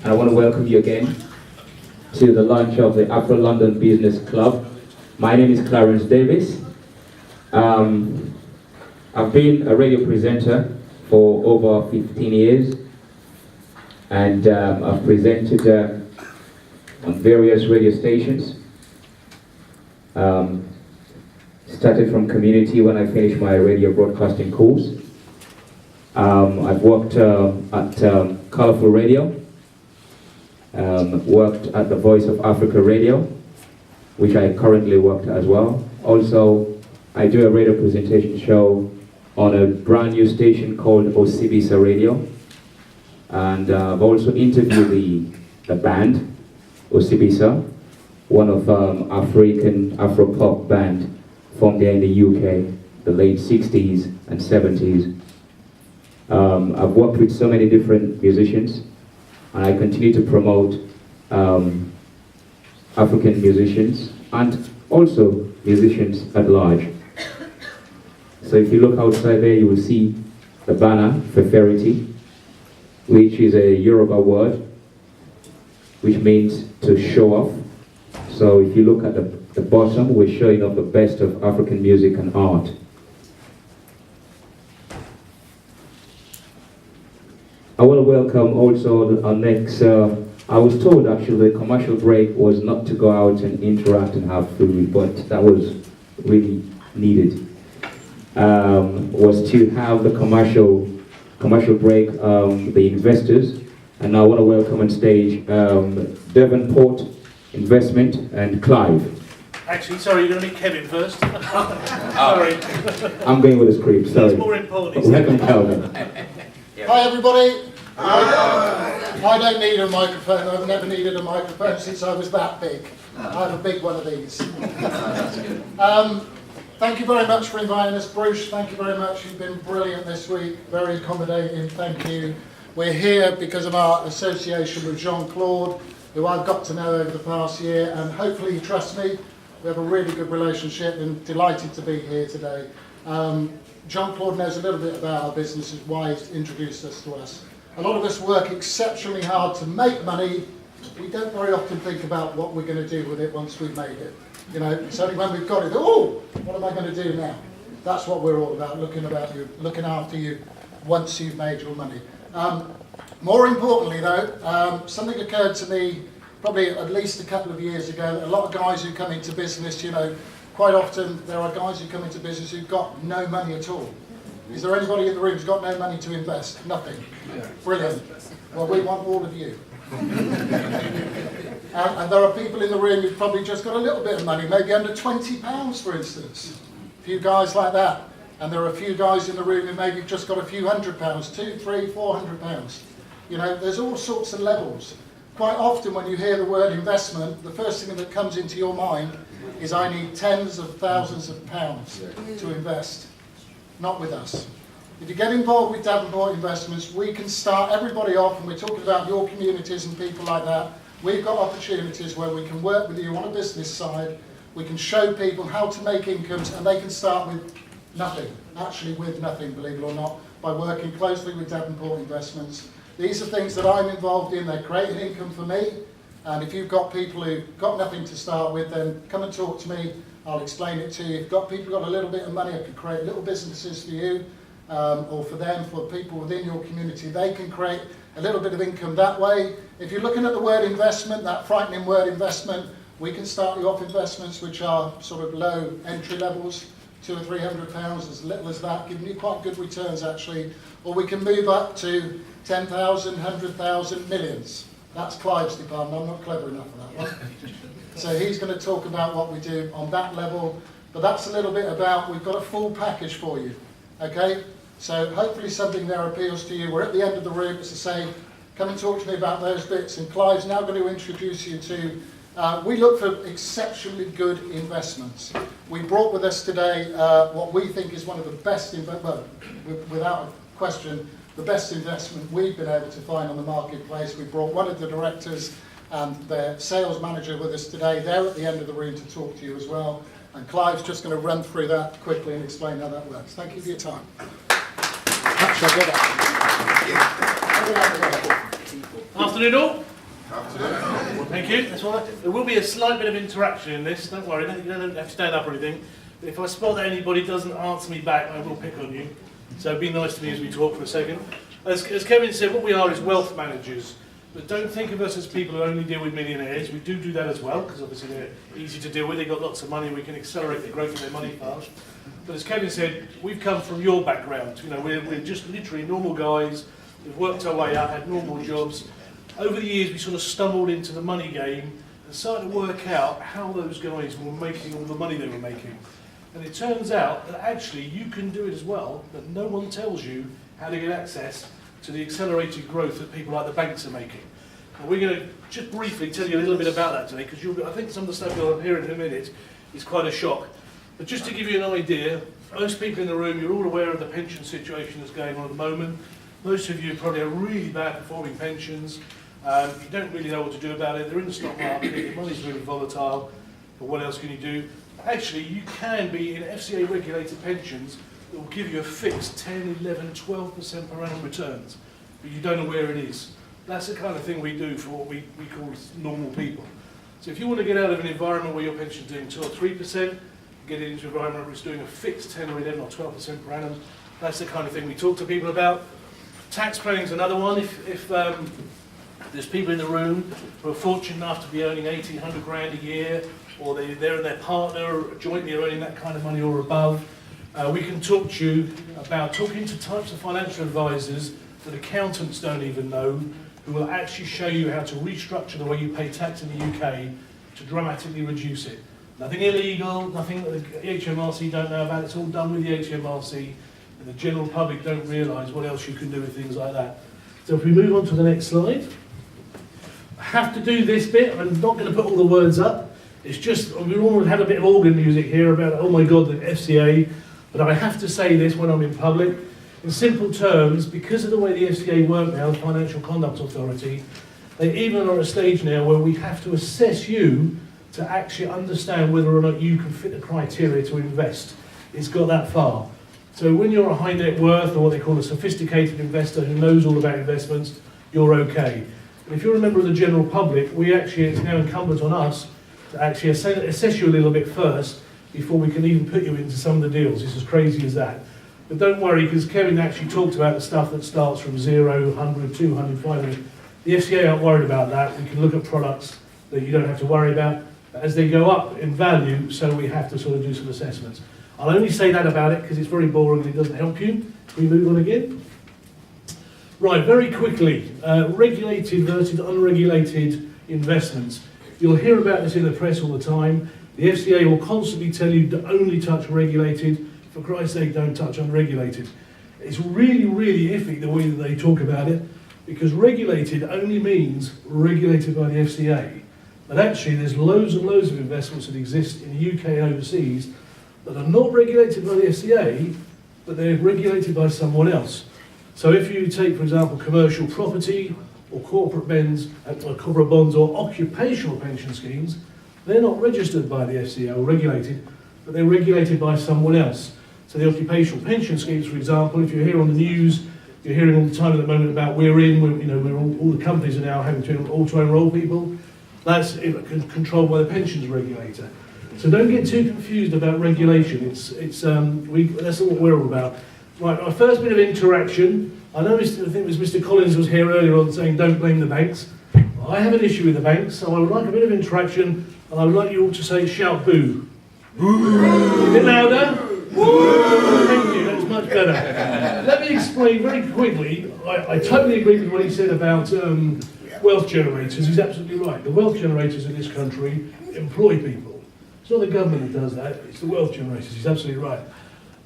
and I want to welcome you again to the launch of the Afro London Business Club. My name is Clarence Davis. I've been a radio presenter for over 15 years, and I've presented on various radio stations. Started from community when I finished my radio broadcasting course. I've worked at Colourful Radio, worked at the Voice of Africa Radio, which I currently work as well. Also, I do a radio presentation show on a brand new station called Osibisa Radio. And I've also interviewed the band, Osibisa, one of African Afro-pop band formed there in the UK, the late 60s and 70s. I've worked with so many different musicians, and I continue to promote African musicians and also musicians at large. So if you look outside there, you will see the banner for Ferrity, which is a Yoruba word, which means to show off. So if you look at the bottom, we're showing off the best of African music and art. I want to welcome also our next, I was told actually the commercial break was not to go out and interact and have food, but that was really needed. Was to have the commercial break, the investors. And now I want to welcome on stage Devonport Investment and Clive. Actually, sorry, you're going to meet Kevin first. Sorry. I'm going with the script, sorry. It's more important. Welcome, Calvin. Hi everybody. I don't need a microphone. I've never needed a microphone since I was that big. I have a big one of these. Thank you very much for inviting us, Bruce. Thank you very much. You've been brilliant this week. Very accommodating. Thank you. We're here because of our association with Jean-Claude, who I've got to know over the past year, and hopefully you trust me. We have a really good relationship and delighted to be here today. Jean-Claude knows a little bit about our business, is why he's introduced us to us. A lot of us work exceptionally hard to make money. We don't very often think about what we're going to do with it once we've made it. You know, it's only when we've got it, oh, what am I going to do now? That's what we're all about, looking after you once you've made your money. More importantly though, something occurred to me probably at least a couple of years ago. A lot of guys who come into business, you know, quite often there are guys who come into business who've got no money at all. Is there anybody in the room who's got no money to invest? Nothing. Brilliant. Well, we want all of you. And there are people in the room who've probably just got a little bit of money, maybe under £20 for instance. A few guys like that. And there are a few guys in the room who maybe just got a few £100, £200, £300, £400. You know, there's all sorts of levels. Quite often when you hear the word investment, the first thing that comes into your mind is I need tens of thousands of pounds to invest. Not with us. If you get involved with Devonport Investments, we can start everybody off, and we're talking about your communities and people like that. We've got opportunities where we can work with you on a business side. We can show people how to make incomes, and they can start with nothing, actually with nothing, believe it or not, by working closely with Devonport Investments. These are things that I'm involved in. They create an income for me, and if you've got people who've got nothing to start with, then come and talk to me. I'll explain it to you. If you've got people who've got a little bit of money, I can create little businesses for you, or for them, for people within your community. They can create a little bit of income that way. If you're looking at the word investment, that frightening word investment, we can start you off investments which are sort of low entry levels, £200 or £300, as little as that, giving you quite good returns actually. Or we can move up to 10,000, 100,000, millions. That's Clive's department. I'm not clever enough for that one. So he's going to talk about what we do on that level. But that's a little bit about, we've got a full package for you. Okay? So hopefully something there appeals to you. We're at the end of the room, as I say. Come and talk to me about those bits. And Clive's now going to introduce you to, we look for exceptionally good investments. We brought with us today what we think is one of the best, well, without a question, the best investment we've been able to find on the marketplace. We brought one of the directors and their sales manager with us today. They're at the end of the room to talk to you as well. And Clive's just going to run through that quickly and explain how that works. Thank you for your time. Afternoon all. Thank you. That's all right. There will be a slight bit of interaction in this. Don't worry. You don't have to stand up or anything. But if I spot that anybody doesn't answer me back, I will pick on you. So be nice to me as we talk for a second. As Kevin said, what we are is wealth managers. But don't think of us as people who only deal with millionaires. We do that as well, because obviously they're easy to deal with. They've got lots of money. We can accelerate the growth of their money fast. But as Kevin said, we've come from your background. You know, we're just literally normal guys. We've worked our way up, had normal jobs. Over the years, we sort of stumbled into the money game and started to work out how those guys were making all the money they were making. And it turns out that actually you can do it as well, but no one tells you how to get access to the accelerated growth that people like the banks are making. And we're going to just briefly tell you a little bit about that today, because I think some of the stuff you'll hear in a minute is quite a shock. But just to give you an idea, most people in the room, you're all aware of the pension situation that's going on at the moment. Most of you probably have really bad performing pensions. You don't really know what to do about it. They're in the stock market, the money's really volatile, but what else can you do? Actually, you can be in FCA regulated pensions that will give you a fixed 10, 11, 12% per annum returns, but you don't know where it is. That's the kind of thing we do for what we call normal people. So if you want to get out of an environment where your pension's doing 2 or 3%, get into an environment where it's doing a fixed 10 or 11 or 12% per annum, that's the kind of thing we talk to people about. Tax planning is another one. If there's people in the room who are fortunate enough to be earning 1,800 grand a year, or they're and their partner jointly are earning that kind of money or above, we can talk to you about talking to types of financial advisors that accountants don't even know, who will actually show you how to restructure the way you pay tax in the UK to dramatically reduce it. Nothing illegal, nothing that the HMRC don't know about, it's all done with the HMRC, and the general public don't realise what else you can do with things like that. So if we move on to the next slide. I have to do this bit, I'm not going to put all the words up. It's just, we all had a bit of organ music here about, oh my God, the FCA, but I have to say this when I'm in public. In simple terms, because of the way the FCA work now, the Financial Conduct Authority, they even are at a stage now where we have to assess you to actually understand whether or not you can fit the criteria to invest. It's got that far. So when you're a high net worth, or what they call a sophisticated investor who knows all about investments, you're okay. And if you're a member of the general public, it's now incumbent on us to actually assess you a little bit first before we can even put you into some of the deals. It's as crazy as that. But don't worry, because Kevin actually talked about the stuff that starts from 0, 100, 200, 500. The FCA aren't worried about that. We can look at products that you don't have to worry about. But as they go up in value, so we have to sort of do some assessments. I'll only say that about it because it's very boring and it doesn't help you. Can we move on again? Right, very quickly, regulated versus unregulated investments. You'll hear about this in the press all the time. The FCA will constantly tell you to only touch regulated. For Christ's sake, don't touch unregulated. It's really, really iffy the way that they talk about it, because regulated only means regulated by the FCA. But actually, there's loads and loads of investments that exist in the UK and overseas that are not regulated by the FCA, but they're regulated by someone else. So if you take, for example, commercial property or corporate bonds or occupational pension schemes, they're not registered by the FCA or regulated, but they're regulated by someone else. So the occupational pension schemes, for example, if you're here on the news, you're hearing all the time at the moment about all the companies are now having to auto-enroll people. That's controlled by the pensions regulator. So don't get too confused about regulation. That's not what we're all about. Right, our first bit of interaction. I know I think it was Mr. Collins was here earlier on saying don't blame the banks. I have an issue with the banks, so I would like a bit of interaction, and I would like you all to say shout boo. A bit louder. Thank you, that's much better. Let me explain very quickly. I totally agree with what he said about wealth generators. He's absolutely right. The wealth generators in this country employ people. It's not the government that does that, it's the wealth generators. He's absolutely right.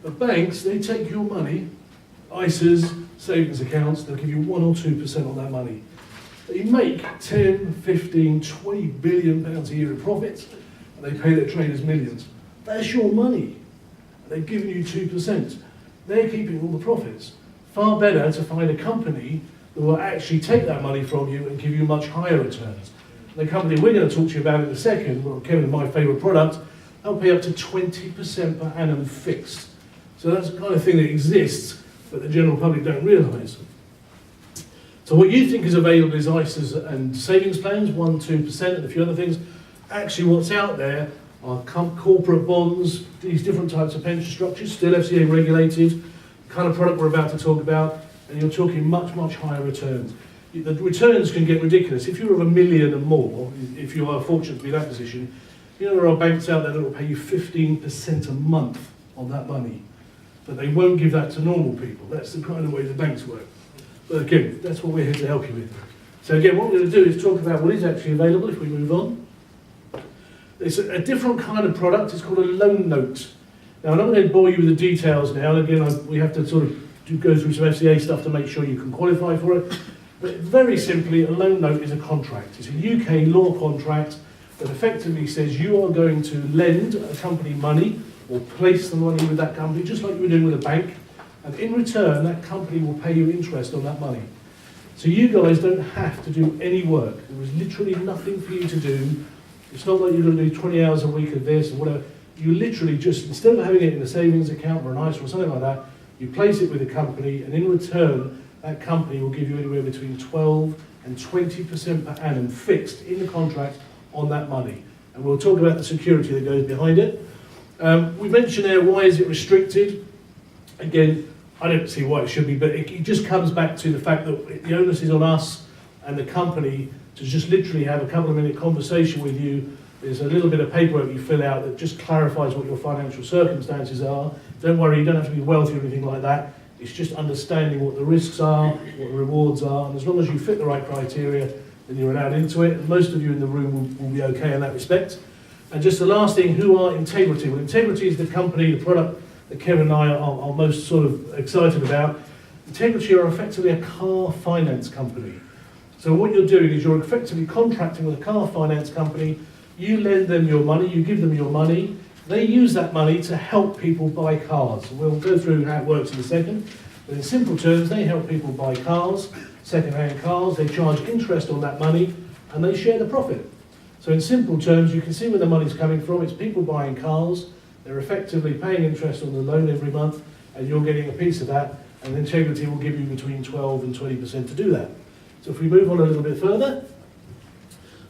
The banks, they take your money, ISAs, savings accounts, they'll give you 1 or 2% on that money. They make 10, 15, 20 billion pounds a year in profits, and they pay their traders millions. That's your money. They've given you 2%. They're keeping all the profits. Far better to find a company that will actually take that money from you and give you much higher returns. The company we're going to talk to you about in a second, well, Kevin, my favourite product, they'll pay up to 20% per annum fixed. So that's the kind of thing that exists, but the general public don't realise. So what you think is available is ISAs and savings plans, 1%, 2%, and a few other things. Actually, what's out there are corporate bonds, these different types of pension structures, still FCA regulated, kind of product we're about to talk about, and you're talking much, much higher returns. The returns can get ridiculous. If you're of $1 million and more, if you are fortunate to be in that position, you know there are banks out there that will pay you 15% a month on that money, but they won't give that to normal people. That's the kind of way the banks work. But again, that's what we're here to help you with. So again, what we're going to do is talk about what is actually available if we move on. It's a different kind of product. It's called a loan note. Now, I'm not going to bore you with the details now. Again, we have to sort of go through some FCA stuff to make sure you can qualify for it. But very simply, a loan note is a contract. It's a UK law contract that effectively says you are going to lend a company money or place the money with that company, just like you were doing with a bank. And in return, that company will pay you interest on that money. So you guys don't have to do any work. There is literally nothing for you to do. It's not like you're going to do 20 hours a week of this or whatever. You literally just, instead of having it in a savings account or an ISA or something like that, you place it with a company, and in return, that company will give you anywhere between 12 and 20% per annum fixed in the contract on that money. And we'll talk about the security that goes behind it. We mentioned there, why is it restricted? Again, I don't see why it should be, but it just comes back to the fact that the onus is on us and the company to just literally have a couple of minute conversation with you. There's a little bit of paperwork you fill out that just clarifies what your financial circumstances are. Don't worry, you don't have to be wealthy or anything like that. It's just understanding what the risks are, what the rewards are, and as long as you fit the right criteria, then you're allowed into it. And most of you in the room will be okay in that respect. And just the last thing, who are Integrity? Well, Integrity is the company, the product that Kevin and I are most sort of excited about. Integrity are effectively a car finance company. So what you're doing is you're effectively contracting with a car finance company. You lend them your money, you give them your money. They use that money to help people buy cars. We'll go through how it works in a second. But in simple terms, they help people buy cars, second-hand cars. They charge interest on that money, and they share the profit. So in simple terms, you can see where the money's coming from. It's people buying cars. They're effectively paying interest on the loan every month, and you're getting a piece of that. And Integrity will give you between 12 and 20% to do that. So if we move on a little bit further,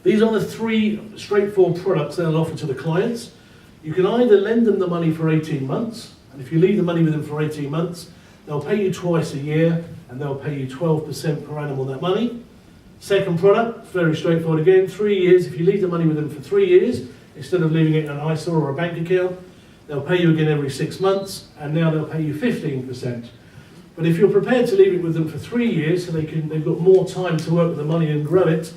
these are the three straightforward products they'll offer to the clients. You can either lend them the money for 18 months, and if you leave the money with them for 18 months, they'll pay you twice a year, and they'll pay you 12% per annum on that money. Second product, very straightforward again, 3 years. If you leave the money with them for 3 years, instead of leaving it in an ISA or a bank account, they'll pay you again every 6 months, and now they'll pay you 15%. But if you're prepared to leave it with them for 3 years, so they've got more time to work with the money and grow it,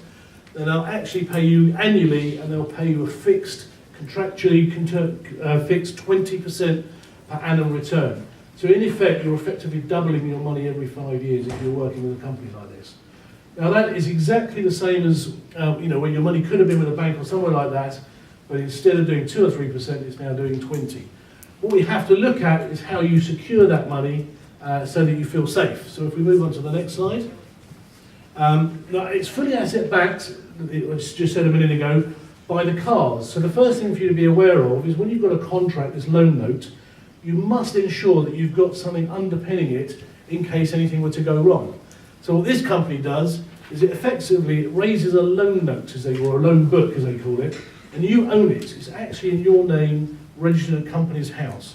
then they'll actually pay you annually, and they'll pay you a fixed, contractually fixed 20% per annum return. So in effect, you're effectively doubling your money every 5 years if you're working with a company like this. Now that is exactly the same as where your money could have been with a bank or somewhere like that, but instead of doing 2 or 3%, it's now doing 20. What we have to look at is how you secure that money so that you feel safe. So if we move on to the next slide. Now it's fully asset backed, as just said a minute ago, by the cars. So the first thing for you to be aware of is when you've got a contract, this loan note, you must ensure that you've got something underpinning it in case anything were to go wrong. So what this company does is it effectively raises a loan note, or a loan book as they call it, and you own it. It's actually in your name, registered at a company's house.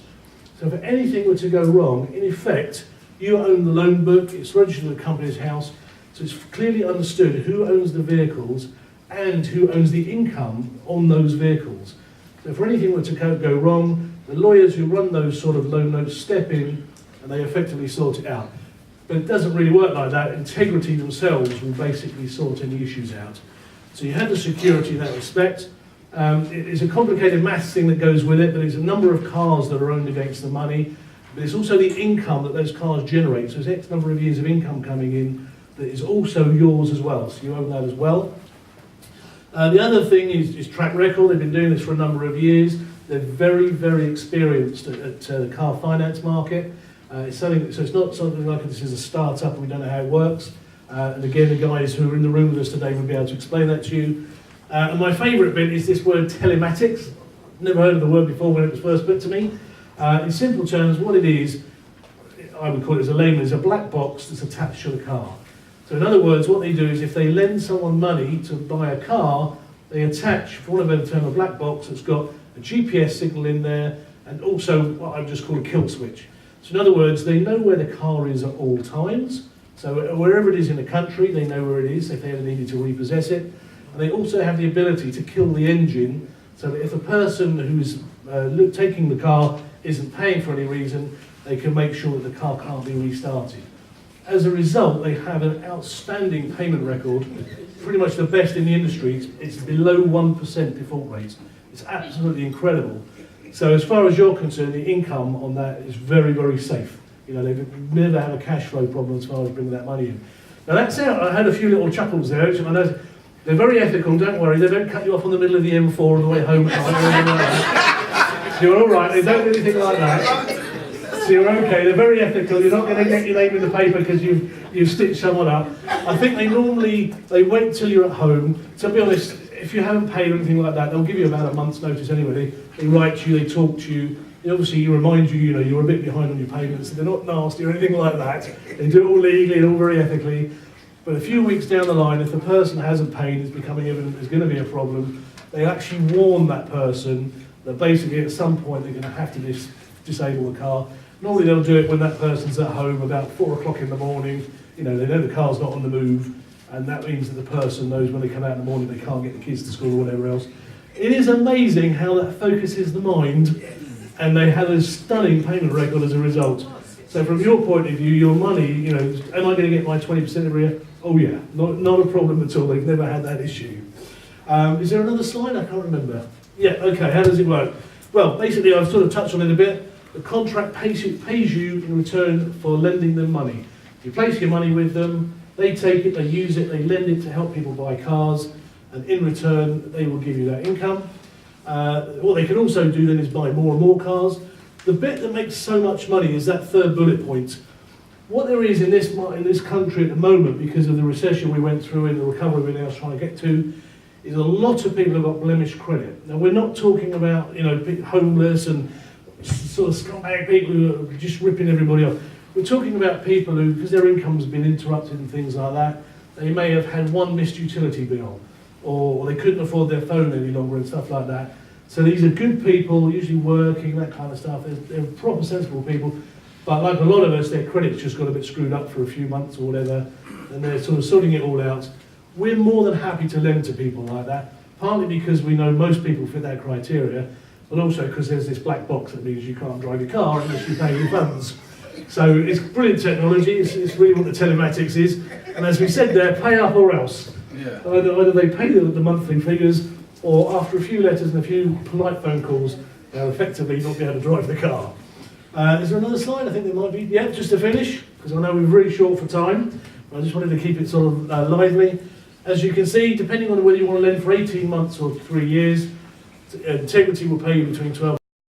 So if anything were to go wrong, in effect, you own the loan book, it's registered at a company's house, so it's clearly understood who owns the vehicles and who owns the income on those vehicles. So if anything were to go wrong, the lawyers who run those sort of loan notes step in and they effectively sort it out. But it doesn't really work like that. Integrity themselves will basically sort any issues out. So you have the security in that respect. It's a complicated maths thing that goes with it, but it's a number of cars that are owned against the money, but it's also the income that those cars generate. So there's X number of years of income coming in that is also yours as well, so you own that as well. The other thing is track record. They've been doing this for a number of years. They're very, very experienced at the car finance market. So it's not something like this is a start-up and we don't know how it works. And again, the guys who are in the room with us today will be able to explain that to you. And my favourite bit is this word telematics. Never heard of the word before when it was first put to me. In simple terms, what it is, I would call it as a layman, is a black box that's attached to the car. So in other words, what they do is if they lend someone money to buy a car, they attach, for want of a better term, a black box that's got a GPS signal in there and also what I just call a kill switch. So in other words, they know where the car is at all times. So wherever it is in the country, they know where it is if they ever needed to repossess it. And they also have the ability to kill the engine so that if a person who's taking the car isn't paying for any reason, they can make sure that the car can't be restarted. As a result, they have an outstanding payment record, pretty much the best in the industry. It's below 1% default rates. It's absolutely incredible. So as far as you're concerned, the income on that is very, very safe. You know, they've never had a cash flow problem as far as bringing that money in. Now that's out. I had a few little chuckles there, which I know they're very ethical, don't worry, they don't cut you off on the middle of the M4 on the way home. So you're all right, they don't do anything like that. So you're okay, they're very ethical, you're not going to get your name in the paper because you've stitched someone up. I think they wait till you're at home. To be honest, if you haven't paid or anything like that, they'll give you about a month's notice anyway. They write to you, they talk to you. Obviously, remind you, you know, you're a bit behind on your payments. They're not nasty or anything like that. They do it all legally and all very ethically. But a few weeks down the line, if the person hasn't paid, it's becoming evident there's going to be a problem, they actually warn that person that basically at some point they're going to have to disable the car. Normally they'll do it when that person's at home about 4 o'clock in the morning. You know, they know the car's not on the move, and that means that the person knows when they come out in the morning they can't get the kids to school or whatever else. It is amazing how that focuses the mind, and they have a stunning payment record as a result. So from your point of view, your money, you know, am I going to get my 20% every year? Oh yeah, not a problem at all. They've never had that issue. Is there another slide? I can't remember. Yeah, okay, how does it work? Well, basically I've sort of touched on it a bit. The contract pays you in return for lending them money. You place your money with them, they take it, they use it, they lend it to help people buy cars, and in return they will give you that income. What they can also do then is buy more and more cars. The bit that makes so much money is that third bullet point. What there is in this country at the moment, because of the recession we went through and the recovery we're now trying to get to, is a lot of people have got blemished credit. Now we're not talking about, you know, homeless and sort of scumbag people who are just ripping everybody off. We're talking about people who, because their income's been interrupted and things like that, they may have had one missed utility bill, or they couldn't afford their phone any longer and stuff like that. So these are good people, usually working, that kind of stuff. They're proper, sensible people. But like a lot of us, their credit's just got a bit screwed up for a few months or whatever, and they're sort of sorting it all out. We're more than happy to lend to people like that, partly because we know most people fit that criteria, but also because there's this black box that means you can't drive your car unless you pay your funds. So it's brilliant technology, it's really what the telematics is, and as we said there, pay up or else. Yeah. Either they pay the monthly figures, or after a few letters and a few polite phone calls, they'll effectively not be able to drive the car. Is there another slide? I think there might be. Yeah, just to finish, because I know we're really short for time. I just wanted to keep it sort of lively. As you can see, depending on whether you want to lend for 18 months or 3 years, Integrity will pay you between 12